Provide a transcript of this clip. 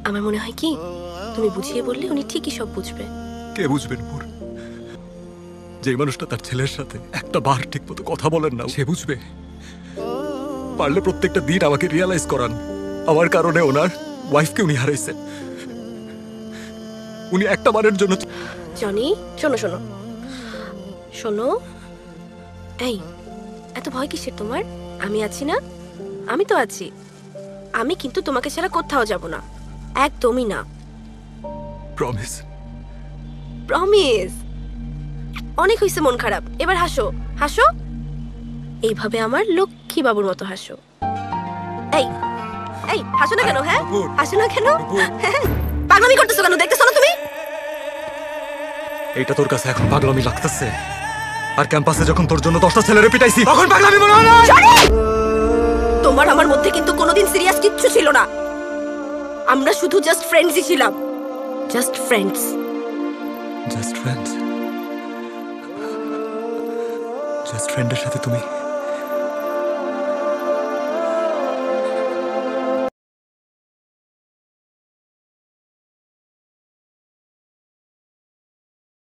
আমার মনে হয় কি তুমি বুঝিয়ে বললে উনি ঠিকই সব বুঝবে। কে বুঝবেন নূর? যে মানুষটা তার ছেলের সাথে একটা বার ঠিক মতো কথা বলেন না, সে বুঝবে? পারলে প্রত্যেকটা দিন আমাকে রিয়ালাইজ করান আমার কারণে ওনার ওয়াইফকে উনি হারাইছেন। উনি একটা বারের জন্য জনি শোনো শোনো শোনো, এই এত ভয় কিসের তোমার? আমি আছি না, আমি তো আছি। আমি কিন্তু তোমাকে ছাড়া কোথাও যাব না, একদমই না। প্রমিস। প্রমিস। অনেক হয়েছে মন খারাপ, এবার হাসো হাসো, এইভাবে আমার লক্ষ্মী বাবুর মতো হাসো। এই এই হাসো না কেন? হ্যাঁ হাসো না কেন? পাগলামি করতেছো কেন? দেখতেছো না তুমি? এইটা তোর কাছে এখন পাগলামি লাগতেছে? আর ক্যাম্পাসে যখন তোর জন্য 10টা ছেলেরে পিটাইছি তখন পাগলামি মনে হয় না? তোমার আমার মধ্যে কিন্তু কোনোদিন সিরিয়াস কিচ্ছু ছিল না। আমরা শুধু জাস্ট ফ্রেন্ডসই ছিলাম, just friends. Just friends? Just ফ্রেন্ডের সাথে তুমি